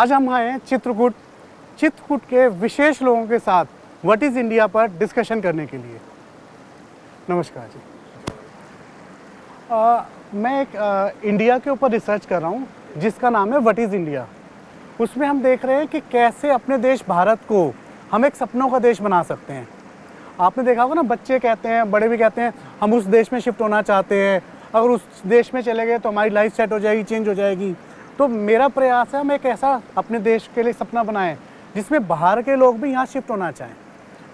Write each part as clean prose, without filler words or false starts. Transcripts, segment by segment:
आज हम आए हैं चित्रकूट के विशेष लोगों के साथ व्हाट इज़ इंडिया पर डिस्कशन करने के लिए। नमस्कार जी। मैं एक इंडिया के ऊपर रिसर्च कर रहा हूँ जिसका नाम है व्हाट इज़ इंडिया। उसमें हम देख रहे हैं कि कैसे अपने देश भारत को हम एक सपनों का देश बना सकते हैं। आपने देखा होगा ना, बच्चे कहते हैं, बड़े भी कहते हैं हम उस देश में शिफ्ट होना चाहते हैं, अगर उस देश में चले गए तो हमारी लाइफ सेट हो जाएगी, चेंज हो जाएगी। तो मेरा प्रयास है हम एक ऐसा अपने देश के लिए सपना बनाएं जिसमें बाहर के लोग भी यहाँ शिफ्ट होना चाहें।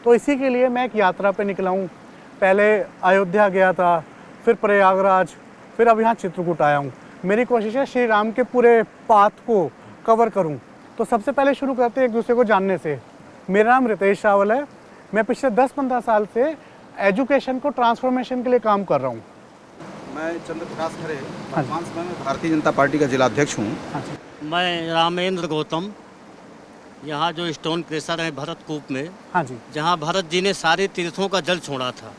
तो इसी के लिए मैं एक यात्रा पे निकला हूँ। पहले अयोध्या गया था, फिर प्रयागराज, फिर अब यहाँ चित्रकूट आया हूँ। मेरी कोशिश है श्री राम के पूरे पाथ को कवर करूँ। तो सबसे पहले शुरू करते हैं एक दूसरे को जानने से। मेरा नाम रितेश रावल है। मैं पिछले 10-15 साल से एजुकेशन को ट्रांसफॉर्मेशन के लिए काम कर रहा हूँ। मैं चंद्र प्रकाश खरे, वर्तमान समय में भारतीय जनता पार्टी का जिला अध्यक्ष हूँ। मैं रामेंद्र गौतम, यहाँ जो स्टोन क्रेशर है भरतकूप में, हाँ जी, जहाँ भरत जी ने सारे तीर्थों का जल छोड़ा था,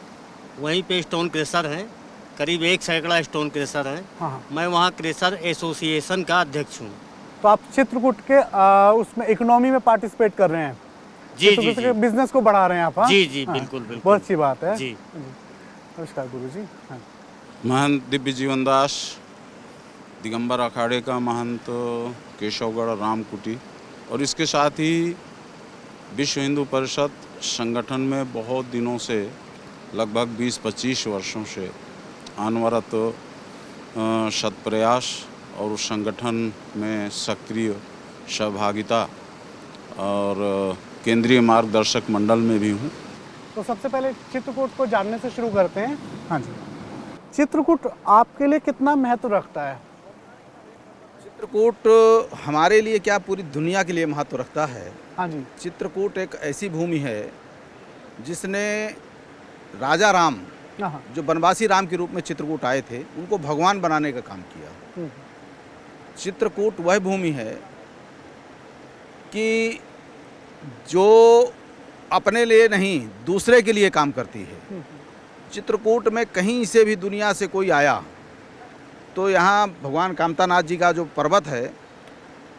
वहीं पे स्टोन क्रेशर है। करीब 1 सैकड़ा स्टोन क्रेशर है। हाँ। मैं वहाँ क्रेशर एसोसिएशन का अध्यक्ष हूँ। तो आप चित्रकूट के उसमें इकोनॉमी में पार्टिसिपेट कर रहे हैं। जी जी जी, बिजनेस को बढ़ा रहे हैं आप। हाँ? जी जी, हाँ। बिल्कुल बिल्कुल, बहुत अच्छी बात है जी। नमस्कार गुरु जी। हाँ। महंत दिव्य जीवन दास, दिगंबर अखाड़े का महंत केशवगढ़ रामकुटी, और इसके साथ ही विश्व हिंदू परिषद संगठन में बहुत दिनों से, लगभग 20-25 वर्षों से अनवरत सत्प्रयास और उस संगठन में सक्रिय सहभागिता और केंद्रीय मार्गदर्शक मंडल में भी हूँ। तो सबसे पहले चित्रकूट को जानने से शुरू करते हैं। हाँ जी, चित्रकूट आपके लिए कितना महत्व रखता है? चित्रकूट हमारे लिए क्या, पूरी दुनिया के लिए महत्व रखता है। हाँ जी। चित्रकूट एक ऐसी भूमि है जिसने राजा राम, हाँ। जो बनवासी राम के रूप में चित्रकूट आए थे, उनको भगवान बनाने का काम किया। चित्रकूट वह भूमि है कि जो अपने लिए नहीं दूसरे के लिए काम करती है। चित्रकूट में कहीं से भी दुनिया से कोई आया तो यहाँ भगवान कामतानाथ जी का जो पर्वत है,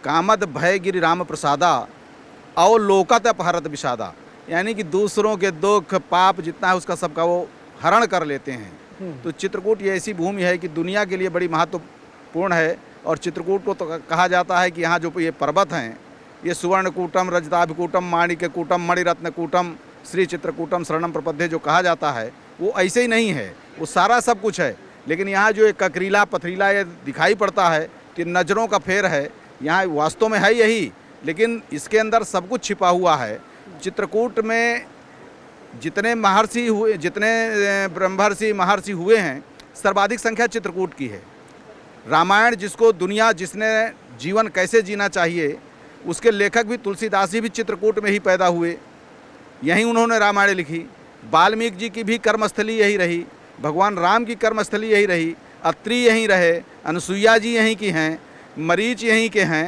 कामद भय गिरि राम प्रसादा अवलोकत अपहरत विषादा, यानी कि दूसरों के दुख पाप जितना है उसका सबका वो हरण कर लेते हैं। तो चित्रकूट ये ऐसी भूमि है कि दुनिया के लिए बड़ी महत्वपूर्ण है। और चित्रकूट को तो कहा जाता है कि यहाँ जो ये पर्वत हैं, ये सुवर्णकूटम, रजताभिकूटम, माणिक्यकूटम, मणिरत्नकूटम, श्री चित्रकूटम शरणम प्रपद्ये जो कहा जाता है, वो ऐसे ही नहीं है, वो सारा सब कुछ है। लेकिन यहाँ जो एक ककरीला पथरीला ये दिखाई पड़ता है कि नज़रों का फेर है, यहाँ वास्तव में है यही, लेकिन इसके अंदर सब कुछ छिपा हुआ है। चित्रकूट में जितने महर्षि हुए, जितने ब्रह्मर्षि महर्षि हुए हैं, सर्वाधिक संख्या चित्रकूट की है। रामायण जिसको दुनिया, जिसने जीवन कैसे जीना चाहिए, उसके लेखक भी तुलसीदास जी भी चित्रकूट में ही पैदा हुए, यहीं उन्होंने रामायण लिखी। वाल्मीकि जी की भी कर्मस्थली यही रही, भगवान राम की कर्मस्थली यही रही, अत्रि यहीं रहे, अनुसुईया जी यहीं की हैं, मरीच यहीं के हैं,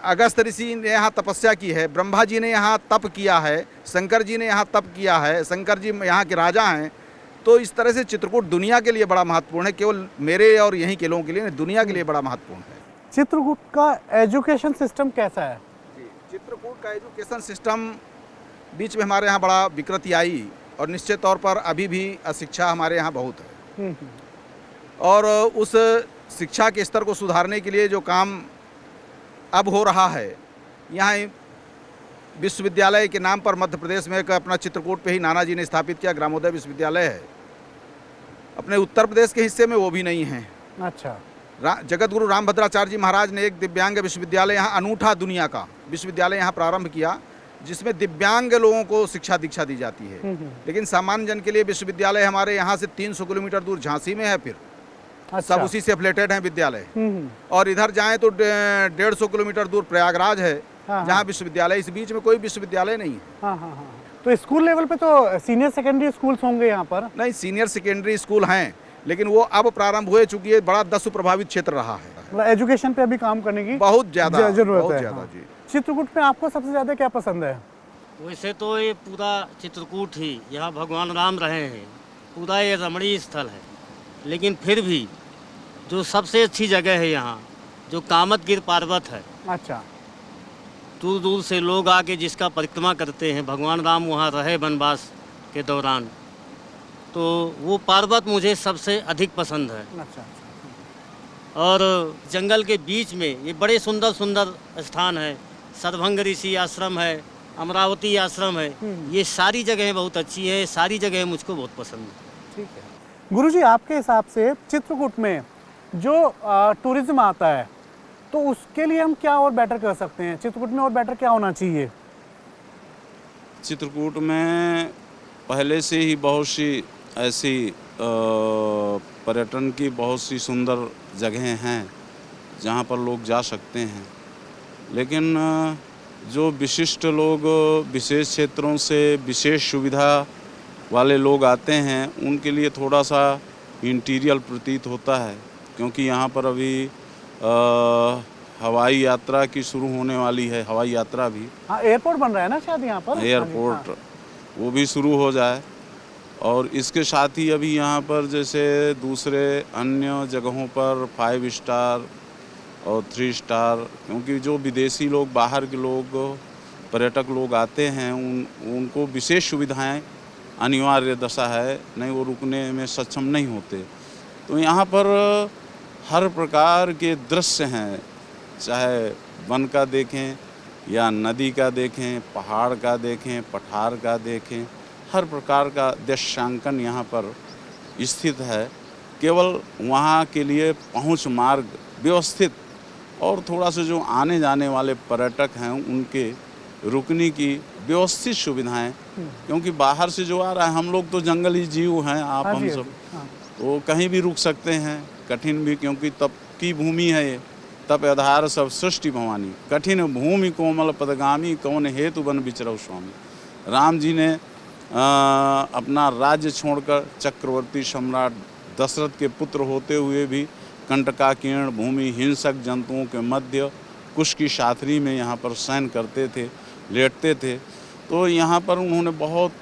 अगस्त ऋषि ने यहाँ तपस्या की है, ब्रह्मा जी ने यहाँ तप किया है, शंकर जी ने यहाँ तप किया है, शंकर जी यहाँ के राजा हैं। तो इस तरह से चित्रकूट दुनिया के लिए बड़ा महत्वपूर्ण है, केवल मेरे और यहीं के लोगों के लिए नहीं, दुनिया के लिए बड़ा महत्वपूर्ण है। चित्रकूट का एजुकेशन सिस्टम कैसा है? चित्रकूट का एजुकेशन सिस्टम बीच में हमारे यहाँ बड़ा विकृति आई, और निश्चित तौर पर अभी भी अशिक्षा हमारे यहाँ बहुत है। और उस शिक्षा के स्तर को सुधारने के लिए जो काम अब हो रहा है, यहाँ विश्वविद्यालय के नाम पर मध्य प्रदेश में एक अपना चित्रकूट पे ही नाना जी ने स्थापित किया ग्रामोदय विश्वविद्यालय है। अपने उत्तर प्रदेश के हिस्से में वो भी नहीं है। अच्छा। जगत गुरु रामभद्राचार्य जी महाराज ने एक दिव्यांग विश्वविद्यालय यहाँ, अनूठा दुनिया का विश्वविद्यालय यहाँ प्रारंभ किया, जिसमें दिव्यांग लोगों को शिक्षा दीक्षा दी जाती है। लेकिन सामान्य जन के लिए विश्वविद्यालय हमारे यहाँ से 300 किलोमीटर दूर झांसी में है। फिर अच्छा। सब उसी से एफिलेटेड हैं विद्यालय। और इधर जाएं तो 150 किलोमीटर दूर प्रयागराज है, जहाँ विश्वविद्यालय, इस बीच में कोई विश्वविद्यालय नहीं है। हाँ। तो स्कूल लेवल पे तो सीनियर सेकेंडरी स्कूल्स होंगे यहाँ पर? नहीं, सीनियर सेकेंडरी स्कूल हैं, लेकिन वो अब प्रारंभ हुए, चूंकि ये बड़ा दस्यु प्रभावित क्षेत्र रहा है। एजुकेशन पे अभी काम करने की बहुत ज़्यादा जरूरत है। हाँ। जी। चित्रकूट में आपको सबसे ज़्यादा क्या पसंद है? वैसे तो ये पूरा चित्रकूट ही, यहाँ भगवान राम रहे हैं, पूरा ये रमणीय स्थल है। लेकिन फिर भी जो सबसे अच्छी जगह है यहाँ, जो कामतगिर पर्वत है, अच्छा। दूर दूर से लोग आके जिसका परिक्रमा करते हैं। भगवान राम वहाँ रहे वनवास के दौरान, तो वो पर्वत मुझे सबसे अधिक पसंद है। अच्छा। और जंगल के बीच में ये बड़े सुंदर सुंदर स्थान है। सतभंग ऋषि आश्रम है, अमरावती आश्रम है, ये सारी जगहें बहुत अच्छी हैं, सारी जगहें मुझको बहुत पसंद है। ठीक है गुरुजी, आपके हिसाब से चित्रकूट में जो टूरिज्म आता है तो उसके लिए हम क्या और बेटर कर सकते हैं? चित्रकूट में और बेटर क्या होना चाहिए? चित्रकूट में पहले से ही बहुत सी ऐसी पर्यटन की बहुत सी सुंदर जगहें हैं जहाँ पर लोग जा सकते हैं, लेकिन जो विशिष्ट लोग विशेष क्षेत्रों से विशेष सुविधा वाले लोग आते हैं उनके लिए थोड़ा सा इंटीरियर प्रतीत होता है, क्योंकि यहाँ पर अभी हवाई यात्रा की शुरू होने वाली है। हवाई यात्रा भी, हाँ, एयरपोर्ट बन रहा है ना शायद यहाँ पर। एयरपोर्ट वो भी शुरू हो जाए। और इसके साथ ही अभी यहाँ पर जैसे दूसरे अन्य जगहों पर 5 स्टार और 3 स्टार, क्योंकि जो विदेशी लोग, बाहर के लोग, पर्यटक लोग आते हैं उनको विशेष सुविधाएं अनिवार्य दशा है, नहीं वो रुकने में सक्षम नहीं होते। तो यहाँ पर हर प्रकार के दृश्य हैं, चाहे वन का देखें या नदी का देखें, पहाड़ का देखें, पठार का देखें, हर प्रकार का दृश्यांकन यहाँ पर स्थित है। केवल वहाँ के लिए पहुँच मार्ग व्यवस्थित और थोड़ा सा जो आने जाने वाले पर्यटक हैं उनके रुकने की व्यवस्थित सुविधाएं, क्योंकि बाहर से जो आ रहा है, हम लोग तो जंगली जीव हैं, आप हम सब, तो कहीं भी रुक सकते हैं, कठिन भी, क्योंकि तप की भूमि है ये। तप आधार सब सृष्टि भवानी, कठिन भूमि कोमल पदगामी, कौन हेतु बन विचरव स्वामी। राम जी ने अपना राज्य छोड़कर चक्रवर्ती सम्राट दशरथ के पुत्र होते हुए भी कंटकाकीर्ण भूमि, हिंसक जंतुओं के मध्य कुश की साथरी में यहाँ पर शयन करते थे, लेटते थे। तो यहाँ पर उन्होंने बहुत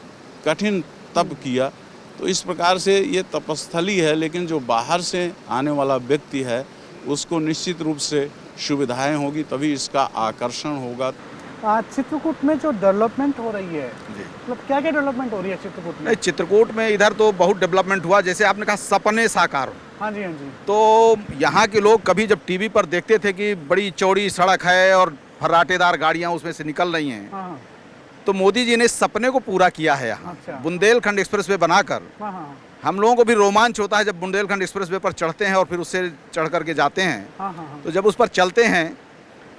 कठिन तप किया। तो इस प्रकार से ये तपस्थली है, लेकिन जो बाहर से आने वाला व्यक्ति है उसको निश्चित रूप से सुविधाएं होगी, तभी इसका आकर्षण होगा। चित्रकूट में जो डेवलपमेंट हो रही है, जी। मतलब क्या क्या डेवलपमेंट हो रही है चित्रकूट में? नहीं, चित्रकूट में इधर तो बहुत डेवलपमेंट हुआ, जैसे आपने कहा सपने साकार हो। हाँ जी, हाँ जी। तो यहाँ के लोग कभी जब टीवी पर देखते थे कि बड़ी चौड़ी सड़क है और फर्राटेदार गाड़ियाँ उसमें से निकल रही हैं, हाँ, तो मोदी जी ने इस सपने को पूरा किया है यहाँ। अच्छा। बुंदेलखंड एक्सप्रेस वे बनाकर हाँ, हाँ, हम लोगों को भी रोमांच होता है जब बुंदेलखंड एक्सप्रेस वे पर चढ़ते हैं और फिर उससे चढ़ करके जाते हैं। हाँ, हाँ, तो जब उस पर चलते हैं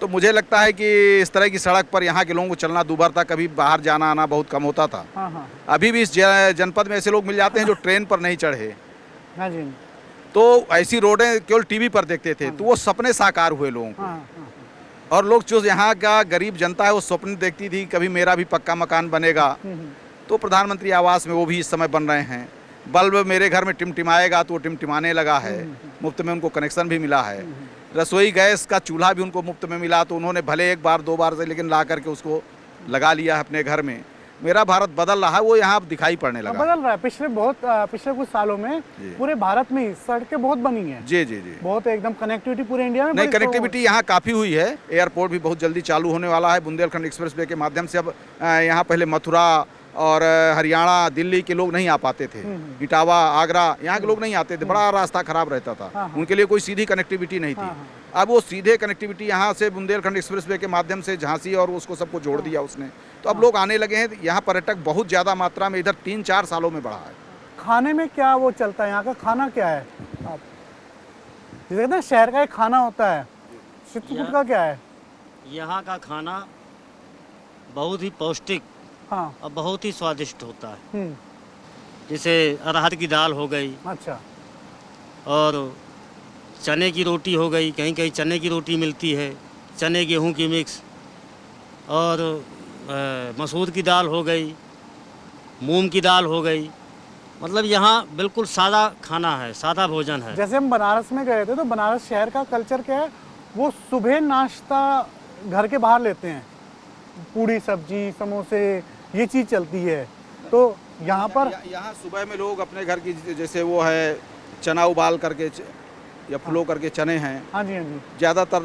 तो मुझे लगता है कि इस तरह की सड़क पर यहाँ के लोगों को चलना दूभर था, कभी बाहर जाना आना बहुत कम होता था। हाँ, हाँ, अभी भी इस जनपद में ऐसे लोग मिल जाते हैं जो ट्रेन पर नहीं चढ़े, हाँ जी, तो ऐसी रोडें केवल टीवी पर देखते थे। तो वो सपने साकार हुए लोगों को, हाँ, हाँ, और लोग जो यहाँ का गरीब जनता है वो स्वप्न देखती थी कभी मेरा भी पक्का मकान बनेगा। तो प्रधानमंत्री आवास में वो भी इस समय बन रहे हैं। बल्ब मेरे घर में टिमटिमाएगा तो वो टिमटिमाने लगा है, मुफ्त में उनको कनेक्शन भी मिला है। रसोई गैस का चूल्हा भी उनको मुफ्त में मिला, तो उन्होंने भले 1 बार 2 बार से, लेकिन ला करके उसको लगा लिया है अपने घर में। मेरा भारत बदल रहा है, वो यहाँ अब दिखाई पड़ने लगा। बदल रहा है। पिछले कुछ सालों में पूरे भारत में सड़कें बहुत बनी हैं। जी जी जी, बहुत एकदम कनेक्टिविटी पूरे इंडिया में। नहीं, कनेक्टिविटी यहाँ काफ़ी हुई है। एयरपोर्ट भी बहुत जल्दी चालू होने वाला है बुंदेलखंड एक्सप्रेस वे के माध्यम से। अब यहाँ पहले मथुरा और हरियाणा, दिल्ली के लोग नहीं आ पाते थे, इटावा, आगरा, यहाँ के लोग नहीं आते थे, बड़ा रास्ता खराब रहता था, उनके लिए कोई सीधी कनेक्टिविटी नहीं थी। अब वो सीधे कनेक्टिविटी यहाँ से बुंदेलखंड एक्सप्रेस वे के माध्यम से झांसी और उसको सबको जोड़ दिया उसने। तो अब लोग आने लगे हैं। यहाँ पर्यटक बहुत ज़्यादा मात्रा में इधर 3-4 सालों में बढ़ा है। खाने में क्या वो चलता है? यहाँ का खाना क्या है? आप जैसे कहते हैं शहर का एक खाना होता है, चित्रकूट का क्या है? यहाँ का खाना बहुत ही पौष्टिक, हाँ, और बहुत ही स्वादिष्ट होता है। हम्म, जैसे अरहर की दाल हो गई, अच्छा, और चने की रोटी हो गई, कहीं कहीं चने की रोटी मिलती है, चने गेहूं की मिक्स, और मसूर की दाल हो गई, मूंग की दाल हो गई। मतलब यहाँ बिल्कुल सादा खाना है, सादा भोजन है। जैसे हम बनारस में गए थे तो बनारस शहर का कल्चर क्या है, वो सुबह नाश्ता घर के बाहर लेते हैं, पूड़ी सब्जी समोसे ये चीज़ चलती है। तो यहाँ पर यहाँ सुबह में लोग अपने घर की जैसे वो है चना उबाल करके या फुलो करके चने हैं, हाँ जी, हाँ जी। ज़्यादातर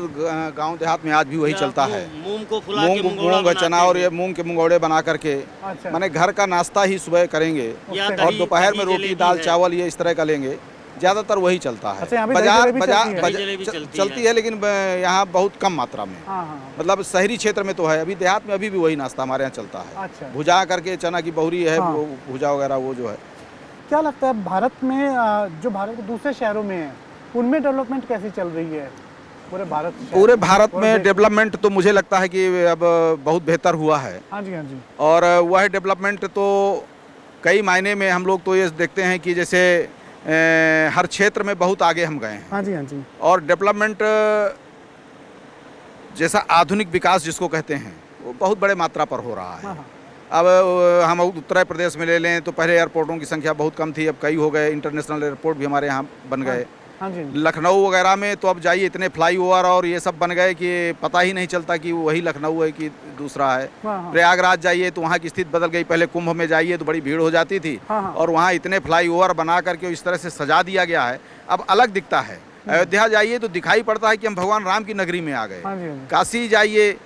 गांव देहात में आज भी वही या चलता है। मूंग को फुला के मूंग मुंगोड़ा मूंग बनाते चना और हैं। ये मूंग के मुंगौड़े बना करके अच्छा। माने घर का नाश्ता ही सुबह करेंगे या और और दही- दोपहर में दही रोटी जलेबी दाल है। चावल ये इस तरह का लेंगे, ज़्यादातर वही चलता है। अच्छा, यहाँ भी दही जलेबी चलती है? दही जलेबी चलती है लेकिन यहाँ बहुत कम मात्रा में। हाँ, हाँ। मतलब शहरी क्षेत्र में तो है, अभी देहात में अभी भी वही नाश्ता हमारे यहाँ चलता है। अच्छा। भुजा करके चना की बहुरी है, हाँ। वो भुजा वगैरह वो जो है। क्या लगता है भारत में जो भारत के दूसरे शहरों में है उनमें डेवलपमेंट कैसी चल रही है पूरे भारत शहर पूरे भारत और में देश- डेवलपमेंट तो मुझे लगता है कि अब बहुत बेहतर हुआ है, हाँ जी, हाँ जी। और वह डेवलपमेंट तो कई मायने में हम लोग तो ये देखते हैं कि जैसे हर क्षेत्र में बहुत आगे हम गए हैं, हाँ जी, हाँ जी। और डेवलपमेंट जैसा आधुनिक विकास जिसको कहते हैं वो बहुत बड़े मात्रा पर हो रहा है। हाँ, हाँ। अब हम उत्तर प्रदेश में ले लें तो पहले एयरपोर्टों की संख्या बहुत कम थी, अब कई हो गए, इंटरनेशनल एयरपोर्ट भी हमारे यहाँ बन गए। हाँ जी, हाँ जी। लखनऊ वगैरह में तो अब जाइए इतने फ्लाईओवर और ये सब बन गए कि पता ही नहीं चलता कि वही लखनऊ है कि दूसरा है। हाँ, हाँ। प्रयागराज जाइए तो वहाँ की स्थिति बदल गई, पहले कुंभ में जाइए तो बड़ी भीड़ हो जाती थी, हाँ, हाँ। और वहाँ इतने फ्लाईओवर बना करके इस तरह से सजा दिया गया है, अब अलग दिखता है। अयोध्या जाइए तो दिखाई पड़ता है कि हम भगवान राम की नगरी में आ गए। हाँ जी, हाँ जी। काशी जाइए,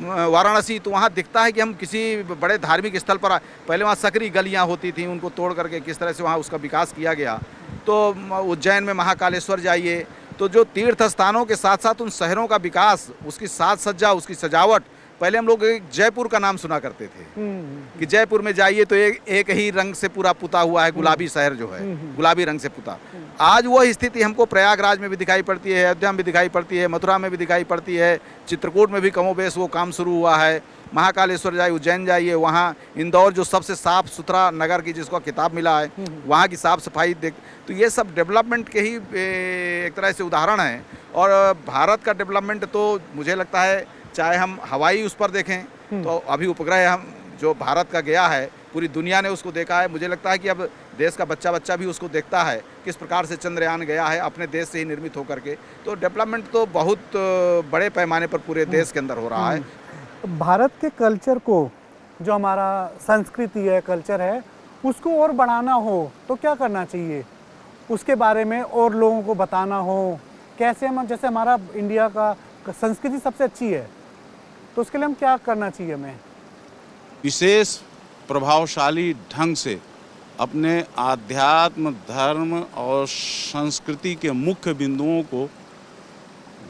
वाराणसी, तो वहाँ दिखता है कि हम किसी बड़े धार्मिक स्थल पर पहले वहाँ सकरी गलियाँ होती थी, उनको तोड़ करके किस तरह से वहाँ उसका विकास किया गया। तो उज्जैन में महाकालेश्वर जाइए तो जो तीर्थ स्थानों के साथ साथ उन शहरों का विकास, उसकी साज सज्जा, उसकी सजावट, पहले हम लोग एक जयपुर का नाम सुना करते थे कि जयपुर में जाइए तो एक ही रंग से पूरा पुता हुआ है, गुलाबी शहर जो है, गुलाबी रंग से पुता। आज वह स्थिति हमको प्रयागराज में भी दिखाई पड़ती है, अयोध्या में भी दिखाई पड़ती है, मथुरा में भी दिखाई पड़ती है, चित्रकूट में भी कमोबेश वो काम शुरू हुआ है। महाकालेश्वर जाइए, उज्जैन जाइए, वहाँ इंदौर जो सबसे साफ सुथरा नगर की जिसको खिताब मिला है, वहाँ की साफ सफाई देख, तो ये सब डेवलपमेंट के ही एक तरह से उदाहरण हैं। और भारत का डेवलपमेंट तो मुझे लगता है, चाहे हम हवाई उस पर देखें तो अभी उपग्रह हम जो भारत का गया है, पूरी दुनिया ने उसको देखा है। मुझे लगता है कि अब देश का बच्चा भी उसको देखता है किस प्रकार से चंद्रयान गया है अपने देश से ही निर्मित होकर के। तो डेवलपमेंट तो बहुत बड़े पैमाने पर पूरे देश के अंदर हो रहा है। भारत के कल्चर को, जो हमारा संस्कृति है, कल्चर है, उसको और बढ़ाना हो तो क्या करना चाहिए? उसके बारे में और लोगों को बताना हो, कैसे हम, जैसे हमारा इंडिया का संस्कृति सबसे अच्छी है, तो उसके लिए हम क्या करना चाहिए हमें? विशेष प्रभावशाली ढंग से अपने आध्यात्म, धर्म और संस्कृति के मुख्य बिंदुओं को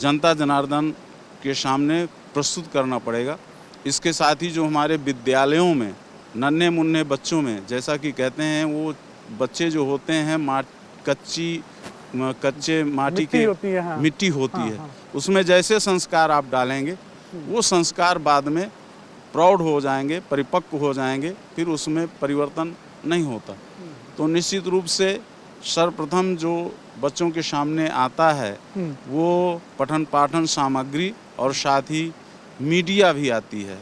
जनता जनार्दन के सामने प्रस्तुत करना पड़ेगा। इसके साथ ही जो हमारे विद्यालयों में नन्हे मुन्ने बच्चों में, जैसा कि कहते हैं, वो बच्चे जो होते हैं कच्चे माटी मिट्टी के होती है, हाँ। मिट्टी होती हाँ, है, हाँ। उसमें जैसे संस्कार आप डालेंगे वो संस्कार बाद में प्रौढ़ हो जाएंगे, परिपक्व हो जाएंगे, फिर उसमें परिवर्तन नहीं होता। तो निश्चित रूप से सर्वप्रथम जो बच्चों के सामने आता है वो पठन पाठन सामग्री और साथ ही मीडिया भी आती है।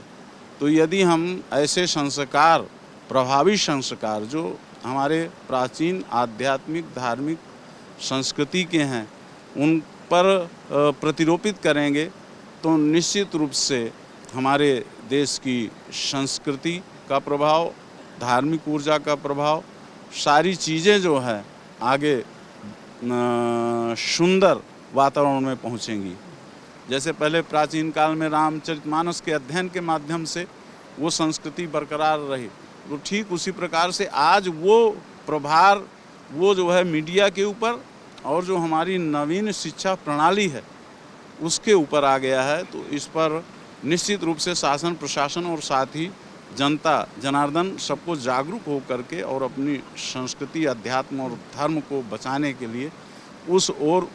तो यदि हम ऐसे संस्कार, प्रभावी संस्कार जो हमारे प्राचीन आध्यात्मिक धार्मिक संस्कृति के हैं, उन पर प्रतिरोपित करेंगे तो निश्चित रूप से हमारे देश की संस्कृति का प्रभाव, धार्मिक ऊर्जा का प्रभाव, सारी चीज़ें जो है आगे सुंदर वातावरण में पहुंचेंगी। जैसे पहले प्राचीन काल में रामचरितमानस के अध्ययन के माध्यम से वो संस्कृति बरकरार रही, तो ठीक उसी प्रकार से आज वो प्रभार वो जो है मीडिया के ऊपर और जो हमारी नवीन शिक्षा प्रणाली है उसके ऊपर आ गया है। तो इस पर निश्चित रूप से शासन प्रशासन और साथ ही जनता जनार्दन सबको जागरूक हो करके और अपनी संस्कृति, अध्यात्म और धर्म को बचाने के लिए उस ओर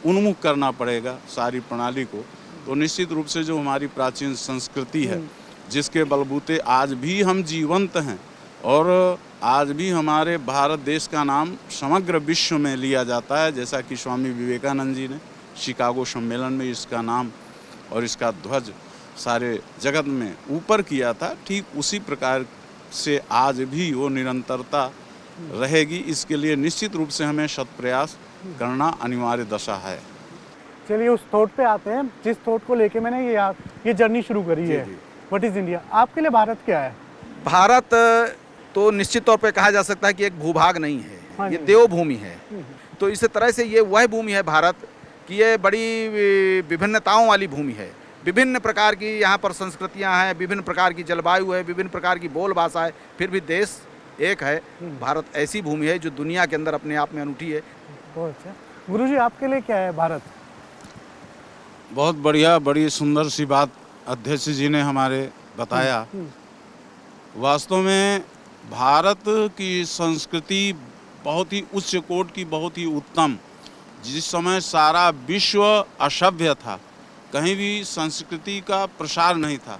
उन्मुख करना पड़ेगा सारी प्रणाली को। तो निश्चित रूप से जो हमारी प्राचीन संस्कृति है, जिसके बलबूते आज भी हम जीवंत हैं और आज भी हमारे भारत देश का नाम समग्र विश्व में लिया जाता है, जैसा कि स्वामी विवेकानंद जी ने शिकागो सम्मेलन में इसका नाम और इसका ध्वज सारे जगत में ऊपर किया था, ठीक उसी प्रकार से आज भी वो निरंतरता रहेगी। इसके लिए निश्चित रूप से हमें शत प्रयास करना अनिवार्य दशा है। चलिए उस थॉट पे आते हैं जिस थॉट को लेके मैंने ये जर्नी शुरू करी है। What is India? आपके लिए भारत क्या है? भारत तो निश्चित तौर पे कहा जा सकता है कि एक भूभाग नहीं है, हाँ ये जी। देवभूमि है। तो इस तरह से ये वह भूमि है भारत कि ये बड़ी विभिन्नताओं वाली भूमि है। विभिन्न प्रकार की यहाँ पर संस्कृतियाँ हैं, विभिन्न प्रकार की जलवायु है, विभिन्न प्रकार की बोल भाषा है, फिर भी देश एक है। भारत ऐसी भूमि है जो दुनिया के अंदर अपने आप में अनूठी है। बहुत अच्छा। गुरुजी, आपके लिए क्या है भारत? बहुत बढ़िया, बड़ी सुंदर सी बात अध्यक्ष जी ने हमारे बताया। वास्तव में भारत की संस्कृति बहुत ही उच्च कोटि की, बहुत ही उत्तम। जिस समय सारा विश्व असभ्य था, कहीं भी संस्कृति का प्रसार नहीं था,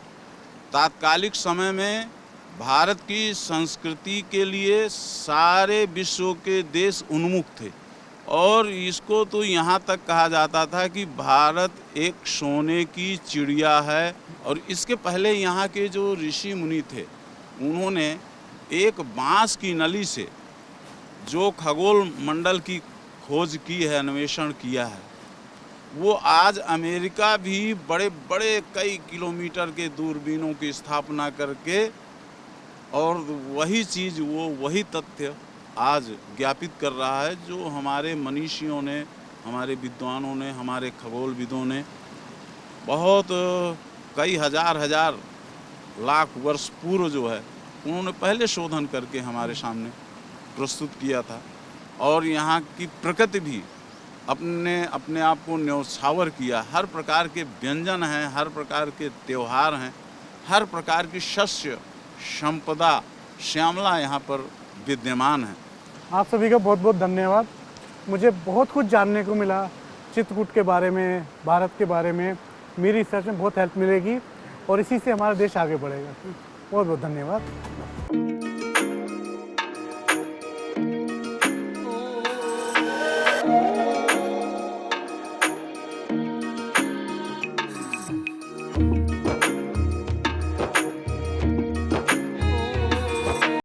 तात्कालिक समय में भारत की संस्कृति के लिए सारे विश्व के देश उन्मुख थे। और इसको तो यहाँ तक कहा जाता था कि भारत एक सोने की चिड़िया है। और इसके पहले यहाँ के जो ऋषि मुनि थे, उन्होंने एक बांस की नली से जो खगोल मंडल की खोज की है, अन्वेषण किया है, वो आज अमेरिका भी बड़े बड़े कई किलोमीटर के दूरबीनों की स्थापना करके, और वही चीज़, वही तथ्य आज ज्ञापित कर रहा है जो हमारे मनीषियों ने, हमारे विद्वानों ने, हमारे खगोलविदों ने बहुत कई हजार लाख वर्ष पूर्व जो है, उन्होंने पहले शोधन करके हमारे सामने प्रस्तुत किया था। और यहाँ की प्रकृति भी अपने आप को न्यौछावर किया। हर प्रकार के व्यंजन हैं, हर प्रकार के त्यौहार हैं, हर प्रकार की शस्य संपदा श्यामला यहाँ पर विद्यमान है। आप सभी का बहुत बहुत धन्यवाद। मुझे बहुत कुछ जानने को मिला चित्रकूट के बारे में, भारत के बारे में। मेरी रिसर्च में बहुत हेल्प मिलेगी और इसी से हमारा देश आगे बढ़ेगा। बहुत बहुत धन्यवाद।